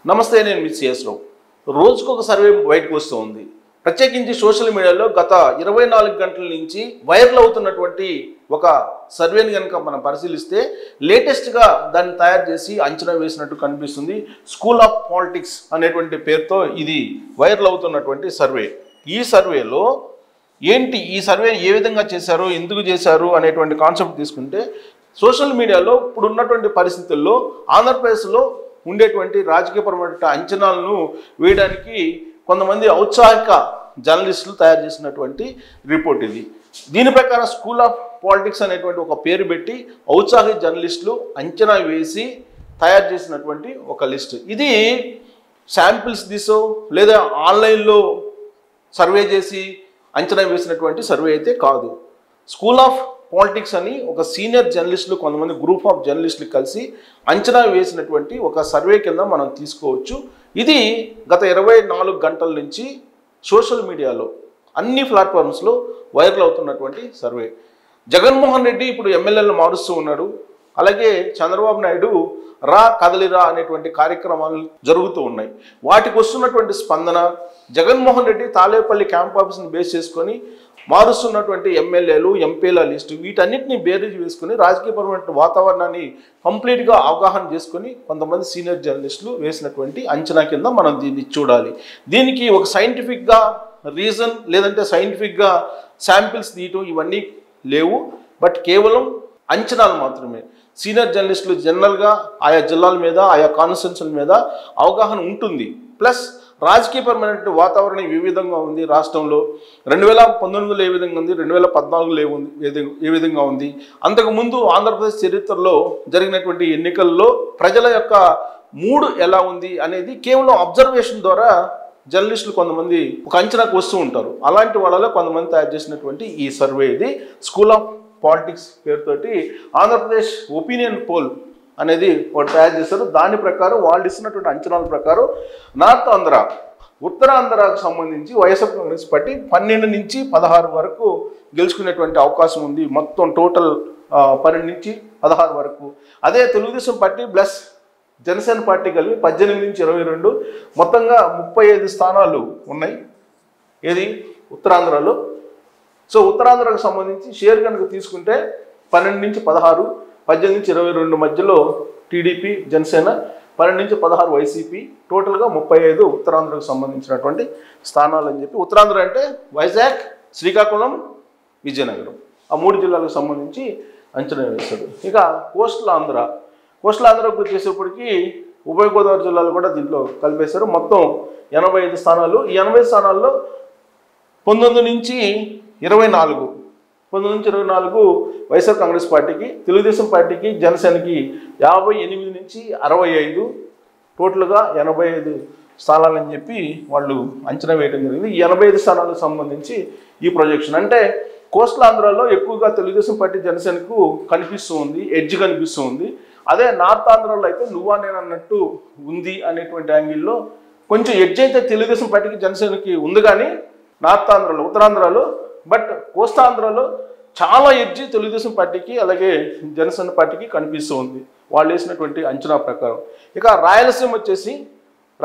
నమస్తే, నేను మీ సిఎస్ రావు. రోజుకొక సర్వే బయటకు వస్తూ ఉంది. ప్రత్యేకించి సోషల్ మీడియాలో గత 24 గంటల నుంచి వైరల్ అవుతున్నటువంటి ఒక సర్వేని కనుక మనం పరిశీలిస్తే లేటెస్ట్గా దాన్ని తయారు చేసి అంచనా వేసినట్టు కనిపిస్తుంది. స్కూల్ ఆఫ్ పాలిటిక్స్ అనేటువంటి పేరుతో ఇది వైరల్ అవుతున్నటువంటి సర్వే. ఈ సర్వేలో ఈ సర్వే ఏ విధంగా చేశారు, ఎందుకు చేశారు అనేటువంటి కాన్సెప్ట్ తీసుకుంటే, సోషల్ మీడియాలో ఇప్పుడు ఉన్నటువంటి పరిస్థితుల్లో ఆంధ్రప్రదేశ్లో ఉండేటువంటి రాజకీయపరమైన అంచనాలను వేయడానికి కొంతమంది ఔత్సాహిక జర్నలిస్టులు తయారు చేసినటువంటి రిపోర్ట్ ఇది. దీని ప్రకారం స్కూల్ ఆఫ్ పాలిటిక్స్ అనేటువంటి ఒక పేరు పెట్టి ఔత్సాహిక జర్నలిస్టులు అంచనా వేసి తయారు చేసినటువంటి ఒక లిస్ట్. ఇది శాంపిల్స్ తీసో లేదా ఆన్లైన్లో సర్వే చేసి అంచనా వేసినటువంటి సర్వే అయితే కాదు. స్కూల్ ఆఫ్ పాలిటిక్స్ అని ఒక సీనియర్ జర్నలిస్టులు కొంతమంది గ్రూప్ ఆఫ్ జర్నలిస్టులు కలిసి అంచనా వేసినటువంటి ఒక సర్వే కింద మనం తీసుకోవచ్చు. ఇది గత 24 గంటల నుంచి సోషల్ మీడియాలో అన్ని ప్లాట్ఫామ్స్లో వైరల్ అవుతున్నటువంటి సర్వే. జగన్మోహన్ రెడ్డి ఇప్పుడు ఎమ్మెల్యేలను మారుస్తూ ఉన్నాడు. అలాగే చంద్రబాబు నాయుడు రా కదలిరా అనేటువంటి కార్యక్రమాలు జరుగుతూ ఉన్నాయి. వాటికి వస్తున్నటువంటి స్పందన, జగన్మోహన్ రెడ్డి తాలేపల్లి క్యాంప్ ఆఫీస్ని బేస్ చేసుకొని మారుస్తున్నటువంటి ఎమ్మెల్యేలు ఎంపీల లిస్టు, వీటన్నిటిని బేరీజ్ వేసుకుని రాజకీయపరమైన వాతావరణాన్ని కంప్లీట్గా అవగాహన చేసుకొని కొంతమంది సీనియర్ జర్నలిస్టులు వేసినటువంటి అంచనా కింద మనం దీన్ని చూడాలి. దీనికి ఒక సైంటిఫిక్గా రీజన్ లేదంటే సైంటిఫిక్గా శాంపిల్స్ తీయటం ఇవన్నీ లేవు. బట్ కేవలం అంచనాలు మాత్రమే. సీనియర్ జర్నలిస్టులు జనరల్గా ఆయా జిల్లాల మీద, ఆయా కాన్స్టిట్యున్సీల మీద అవగాహన ఉంటుంది. ప్లస్ రాజకీయపరమైన వాతావరణం ఏ విధంగా ఉంది రాష్ట్రంలో, 2019లో ఏ విధంగా ఉంది, 2014లో ఏ విధంగా ఉంది, అంతకుముందు ఆంధ్రప్రదేశ్ చరిత్రలో జరిగినటువంటి ఎన్నికల్లో ప్రజల యొక్క మూడ్ ఎలా ఉంది అనేది కేవలం అబ్జర్వేషన్ ద్వారా జర్నలిస్టులు కొంతమంది ఒక అంచనాకు వస్తూ ఉంటారు. అలాంటి వాళ్ళలో కొంతమంది తయారు చేసినటువంటి ఈ సర్వే ఇది. స్కూల్ ఆఫ్ పాలిటిక్స్ పేరుతోటి ఆంధ్రప్రదేశ్ ఒపీనియన్ పోల్ అనేది ఒకటి తయారు చేశారు. దాని ప్రకారం వాళ్ళు ఇస్తున్నటువంటి అంచనాల ప్రకారం నార్త్ ఆంధ్ర, ఉత్తరాంధ్రకు సంబంధించి వైఎస్ఆర్ కాంగ్రెస్ పార్టీ 12 నుంచి 16 వరకు గెలుచుకునేటువంటి అవకాశం ఉంది. మొత్తం టోటల్ 12 నుంచి 16 వరకు. అదే Telugu Desam party plus Janasena party కలిపి 18 నుంచి 22, మొత్తంగా 35 స్థానాలు ఉన్నాయి. ఏది ఉత్తరాంధ్రలో. సో ఉత్తరాంధ్రకు సంబంధించి షేర్ కనుక తీసుకుంటే 12 నుంచి 16, 18 నుంచి 22 మధ్యలో టీడీపీ, జనసేన, 12 నుంచి 16 వైసీపీ, టోటల్గా 35 ఉత్తరాంధ్రకు సంబంధించినటువంటి స్థానాలు అని చెప్పి. ఉత్తరాంధ్ర అంటే వైజాగ్, శ్రీకాకుళం, విజయనగరం, ఆ 3 జిల్లాలకు సంబంధించి అంచనా వేశారు. ఇక కోస్టల్ ఆంధ్రకు వచ్చేసేపటికి ఉభయ గోదావరి జిల్లాలు కూడా దీంట్లో కలిపేశారు. మొత్తం 85 స్థానాలు. ఈ 80 స్థానాల్లో 19 నుంచి 24 వైఎస్ఆర్ కాంగ్రెస్ పార్టీకి, తెలుగుదేశం పార్టీకి, జనసేనకి 58 నుంచి 65, టోటల్గా 85 స్థానాలని చెప్పి వాళ్ళు అంచనా వేయడం జరిగింది. ఈ 85 స్థానాలకు సంబంధించి ఈ ప్రొజెక్షన్ అంటే కోస్టల్ ఆంధ్రాలో ఎక్కువగా తెలుగుదేశం పార్టీ, జనసేనకు కనిపిస్తూ ఉంది, ఎడ్జ్ కనిపిస్తూ ఉంది. అదే నార్త్ ఆంధ్రాలో అయితే నువ్వా నేను అన్నట్టు ఉంది అనేటువంటి యాంగిల్లో కొంచెం ఎడ్జ్ అయితే తెలుగుదేశం పార్టీకి, జనసేనకి ఉంది కానీ నార్త్ ఆంధ్రాలో, ఉత్తరాంధ్రలో. బట్ కోస్తాంధ్రలో చాలా ఎడ్జి తెలుగుదేశం పార్టీకి అలాగే జనసేన పార్టీకి కనిపిస్తూ ఉంది వాళ్ళు వేసినటువంటి అంచనా ప్రకారం. ఇక రాయలసీమ వచ్చేసి,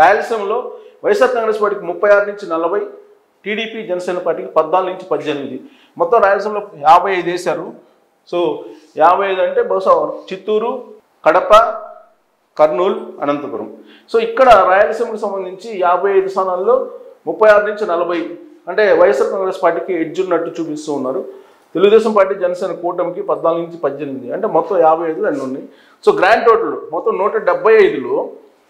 రాయలసీమలో వైఎస్ఆర్ కాంగ్రెస్ పార్టీకి 36 నుంచి 40, టీడీపీ, జనసేన పార్టీకి 14 నుంచి 18. మొత్తం రాయలసీమలో 55 వేశారు. సో 55 అంటే బహుశా చిత్తూరు, కడప, కర్నూలు, అనంతపురం. సో ఇక్కడ రాయలసీమకు సంబంధించి 55 స్థానాల్లో 36 నుంచి 40 అంటే వైఎస్ఆర్ కాంగ్రెస్ పార్టీకి ఎడ్జ్ ఉన్నట్టు చూపిస్తూ ఉన్నారు. తెలుగుదేశం పార్టీ, జనసేన కూటమికి 14 నుంచి 18 అంటే మొత్తం 55 అన్నీ ఉన్నాయి. సో గ్రాండ్ టోటల్ మొత్తం 175లో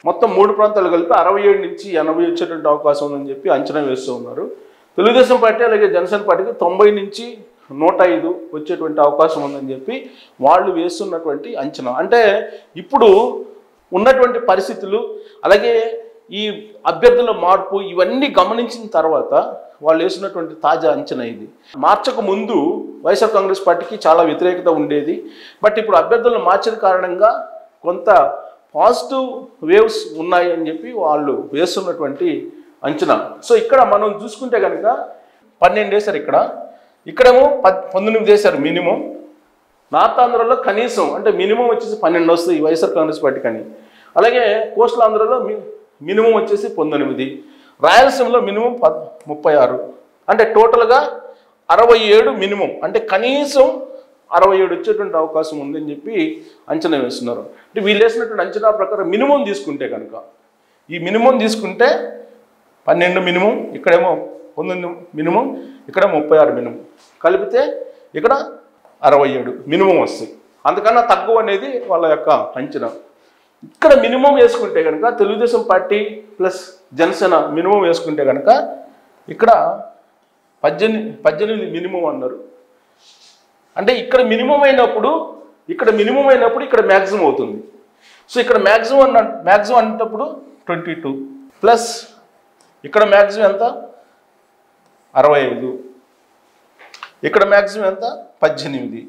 మొత్తం 3 ప్రాంతాలు కలిపి 67 నుంచి 80 వచ్చేటువంటి అవకాశం ఉందని చెప్పి అంచనా వేస్తూ ఉన్నారు. తెలుగుదేశం పార్టీ అలాగే జనసేన పార్టీకి 90 నుంచి 105 వచ్చేటువంటి అవకాశం ఉందని చెప్పి వాళ్ళు వేస్తున్నటువంటి అంచనా. అంటే ఇప్పుడు ఉన్నటువంటి పరిస్థితులు అలాగే ఈ అభ్యర్థుల మార్పు ఇవన్నీ గమనించిన తర్వాత వాళ్ళు వేసినటువంటి తాజా అంచనా ఇది. మార్చక ముందు వైఎస్ఆర్ కాంగ్రెస్ పార్టీకి చాలా వ్యతిరేకత ఉండేది. బట్ ఇప్పుడు అభ్యర్థులను మార్చిన కారణంగా కొంత పాజిటివ్ వేవ్స్ ఉన్నాయి అని చెప్పి వాళ్ళు వేస్తున్నటువంటి అంచనా. సో ఇక్కడ మనం చూసుకుంటే కనుక 12 వేశారు, ఇక్కడేమో 19 వేశారు మినిమం. నార్త్ ఆంధ్రలో కనీసం అంటే మినిమం వచ్చేసి 12 వస్తుంది వైఎస్ఆర్ కాంగ్రెస్ పార్టీ కానీ. అలాగే కోస్టల్ ఆంధ్రలో మినిమం వచ్చేసి 19, రాయలసీమలో మినిమం 36, అంటే టోటల్గా 67 మినిమం, అంటే కనీసం 67 వచ్చేటువంటి అవకాశం ఉందని చెప్పి అంచనా వేస్తున్నారు. అంటే వీళ్ళు వేసినటువంటి అంచనా ప్రకారం మినిమం తీసుకుంటే కనుక, ఈ మినిమం తీసుకుంటే 12 మినిమం, ఇక్కడేమో 19 మినిమం, ఇక్కడ 36 మినిమం, కలిపితే ఇక్కడ 67 మినిమం వస్తాయి. అందుకన్నా తక్కువ అనేది వాళ్ళ యొక్క అంచనా. ఇక్కడ మినిమం వేసుకుంటే కనుక Telugu Desam party plus Janasena minimum వేసుకుంటే కనుక ఇక్కడ 18 మినిమం అన్నారు. అంటే ఇక్కడ మినిమం అయినప్పుడు ఇక్కడ మ్యాక్సిమం అవుతుంది. సో ఇక్కడ మ్యాక్సిమం అన్నప్పుడు 22 ప్లస్ ఇక్కడ మ్యాక్సిమం ఎంత 65, ఇక్కడ మ్యాక్సిమం ఎంత 18,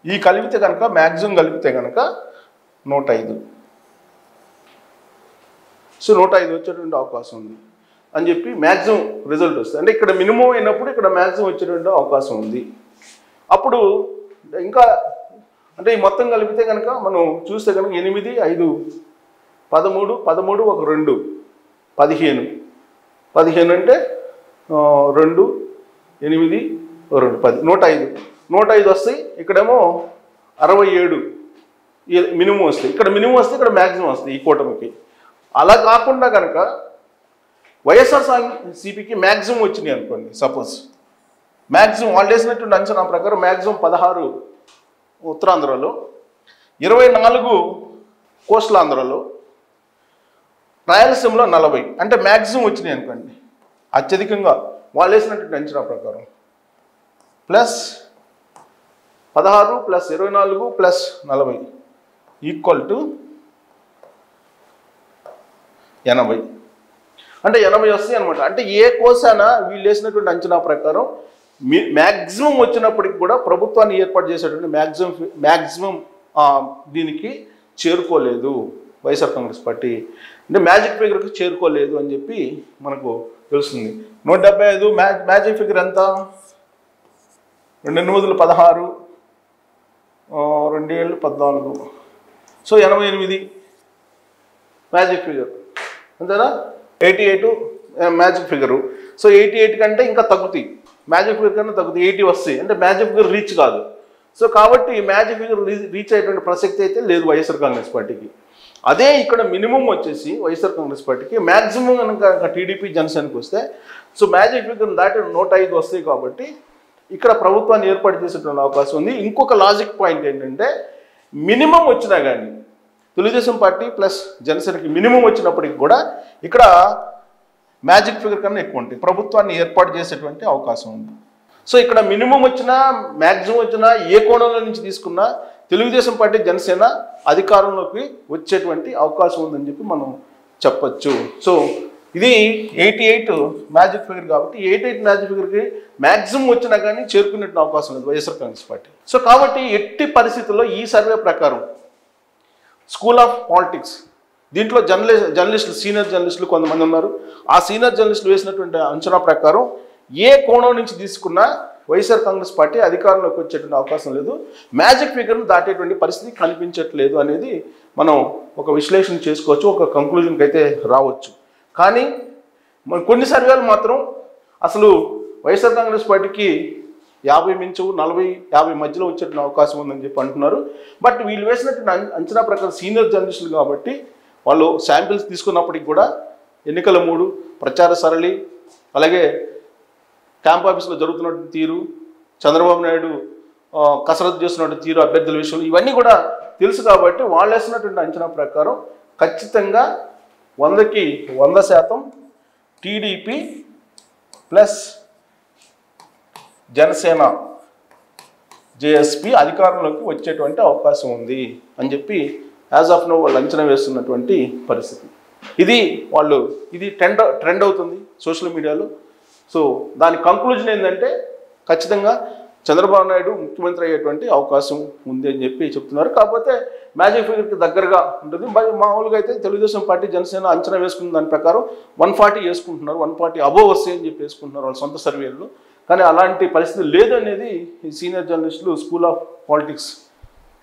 ఈ కలిపితే కనుక మ్యాక్సిమం కలిపితే కనుక 105. సో 105 వచ్చేటువంటి అవకాశం ఉంది అని చెప్పి మ్యాక్సిమం రిజల్ట్ వస్తుంది. అంటే ఇక్కడ మినిమం అయినప్పుడు ఇక్కడ మ్యాక్సిమం వచ్చేటువంటి అవకాశం ఉంది. అప్పుడు ఇంకా అంటే ఈ మొత్తం కలిపితే కనుక మనం చూస్తే కనుక 8, 5, 13, 13, 1, 2, 15, 15 అంటే 2, 8, 2, 10, 105 వస్తాయి. ఇక్కడేమో 67 మినిమం వస్తాయి. ఇక్కడ మినిమం వస్తే ఇక్కడ మ్యాక్సిమం వస్తాయి ఈ కూటమికి. అలా కాకుండా కనుక వైఎస్ఆర్సీపీకి మ్యాక్సిమం వచ్చినాయి అనుకోండి, సపోజ్ మ్యాక్సిమం వాళ్ళు వేసినటువంటి అంచనా ప్రకారం మ్యాక్సిమం 16 ఉత్తరాంధ్రలో, 24 కోస్టల్ ఆంధ్రలో, రాయలసీమలో 40, అంటే మ్యాక్సిమం వచ్చినాయి అనుకోండి అత్యధికంగా వాళ్ళు వేసినటువంటి అంచనా ప్రకారం. Plus 16 plus 24 plus 40 equal to 80, అంటే 80 వస్తాయి అనమాట. అంటే ఏ కోసానా వీళ్ళు వేసినటువంటి అంచనా ప్రకారం మ్యాక్సిమం వచ్చినప్పటికి కూడా ప్రభుత్వాన్ని ఏర్పాటు చేసేటువంటి మ్యాక్సిమం దీనికి చేరుకోలేదు వైఎస్ఆర్ కాంగ్రెస్ పార్టీ. అంటే మ్యాజిక్ ఫిగర్కి చేరుకోలేదు అని చెప్పి మనకు తెలుస్తుంది. 175 మ్యాజిక్ ఫిగర్ ఎంత 2 8 16, 2 14, సో 88 మ్యాజిక్ ఫిగర్ అంతేనా. 88 మ్యాజిక్ ఫిగరు. సో 88 కంటే ఇంకా తగ్గుతాయి, మ్యాజిక్ ఫిగర్ కన్నా తగ్గుతాయి, 80 వస్తాయి. అంటే మ్యాజిక్ ఫిగర్ రీచ్ కాదు. సో కాబట్టి మ్యాజిక్ ఫిగర్ రీచ్ అయ్యేటువంటి ప్రసక్తి అయితే లేదు వైఎస్ఆర్ కాంగ్రెస్ పార్టీకి. అదే ఇక్కడ మినిమం వచ్చేసి వైఎస్ఆర్ కాంగ్రెస్ పార్టీకి, మ్యాక్సిమం కనుక టీడీపీ జనసేనకి వస్తే సో మ్యాజిక్ ఫిగర్ దాటి 105 వస్తాయి. కాబట్టి ఇక్కడ ప్రభుత్వాన్ని ఏర్పాటు చేసేటువంటి అవకాశం ఉంది. ఇంకొక లాజిక్ పాయింట్ ఏంటంటే మినిమం వచ్చినా కానీ తెలుగుదేశం పార్టీ ప్లస్ జనసేనకి మినిమం వచ్చినప్పటికి కూడా ఇక్కడ మ్యాజిక్ ఫిగర్ కన్నా ఎక్కువ ఉంటుంది, ప్రభుత్వాన్ని ఏర్పాటు చేసేటువంటి అవకాశం ఉంది. సో ఇక్కడ మినిమం వచ్చినా మ్యాక్సిమం వచ్చినా ఏ కోణంలో నుంచి తీసుకున్నా తెలుగుదేశం పార్టీ జనసేన అధికారంలోకి వచ్చేటువంటి అవకాశం ఉందని చెప్పి మనం చెప్పచ్చు. సో ఇది 88 మ్యాజిక్ ఫిగర్ కాబట్టి 88 మ్యాజిక్ ఫిగర్కి మ్యాక్సిమం వచ్చినా కానీ చేరుకునే అవకాశం లేదు వైఎస్ఆర్ కాంగ్రెస్ పార్టీ. సో కాబట్టి ఎట్టి పరిస్థితుల్లో ఈ సర్వే ప్రకారం స్కూల్ ఆఫ్ పాలిటిక్స్ దీంట్లో జర్నలిస్టులు సీనియర్ జర్నలిస్టులు కొంతమంది ఉన్నారు. ఆ సీనియర్ జర్నలిస్టులు వేసినటువంటి అంచనా ప్రకారం ఏ కోణం నుంచి తీసుకున్నా వైఎస్ఆర్ కాంగ్రెస్ పార్టీ అధికారంలోకి వచ్చేటువంటి అవకాశం లేదు, మ్యాజిక్ ఫిగర్ను దాటేటువంటి పరిస్థితి కనిపించట్లేదు అనేది మనం ఒక విశ్లేషణ చేసుకోవచ్చు, ఒక కంక్లూజన్కి అయితే రావచ్చు. కానీ కొన్ని సర్వేలు మాత్రం అసలు వైఎస్ఆర్ కాంగ్రెస్ పార్టీకి 50 మించు 40, 50 మధ్యలో వచ్చేటువంటి అవకాశం ఉందని చెప్పి అంటున్నారు. బట్ వీళ్ళు వేసినటువంటి అంచనా ప్రకారం సీనియర్ జర్నలిస్టులు కాబట్టి వాళ్ళు శాంపిల్స్ తీసుకున్నప్పటికి కూడా ఎన్నికల మూడు, ప్రచార సరళి, అలాగే క్యాంప్ ఆఫీస్లో జరుగుతున్నటువంటి తీరు, చంద్రబాబు నాయుడు కసరత్తు చేస్తున్నటువంటి తీరు, అభ్యర్థుల విషయంలో ఇవన్నీ కూడా తెలుసు కాబట్టి వాళ్ళు వేసినటువంటి అంచనా ప్రకారం ఖచ్చితంగా 100కి 100% టీడీపీ ప్లస్ జనసేన జేఎస్పీ అధికారంలోకి వచ్చేటువంటి అవకాశం ఉంది అని చెప్పి యాజ్ ఆఫ్ నో వాళ్ళు అంచనా వేస్తున్నటువంటి పరిస్థితి. ఇది ట్రెండ్ అవుతుంది సోషల్ మీడియాలో. సో దాని కంక్లూజన్ ఏంటంటే ఖచ్చితంగా చంద్రబాబు నాయుడు ముఖ్యమంత్రి అయ్యేటువంటి అవకాశం ఉంది అని చెప్పి చెప్తున్నారు. కాకపోతే మ్యాజిక్ ఫిగర్కి దగ్గరగా ఉంటుంది. మామూలుగా అయితే తెలుగుదేశం పార్టీ జనసేన అంచనా వేసుకున్న దాని ప్రకారం 140 వేసుకుంటున్నారు, 140 అబోవ్ వస్తాయి అని చెప్పి వేసుకుంటున్నారు వాళ్ళ సొంత సర్వేల్లో. కానీ అలాంటి పరిస్థితి లేదు అనేది ఈ సీనియర్ జర్నలిస్టులు స్కూల్ ఆఫ్ పాలిటిక్స్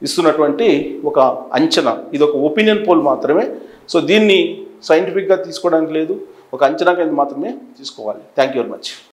ఇస్తున్నటువంటి ఒక అంచనా. ఇది ఒక ఒపీనియన్ పోల్ మాత్రమే. సో దీన్ని సైంటిఫిక్గా తీసుకోవడానికి లేదు, ఒక అంచనా కింద మాత్రమే తీసుకోవాలి. Thank you very much.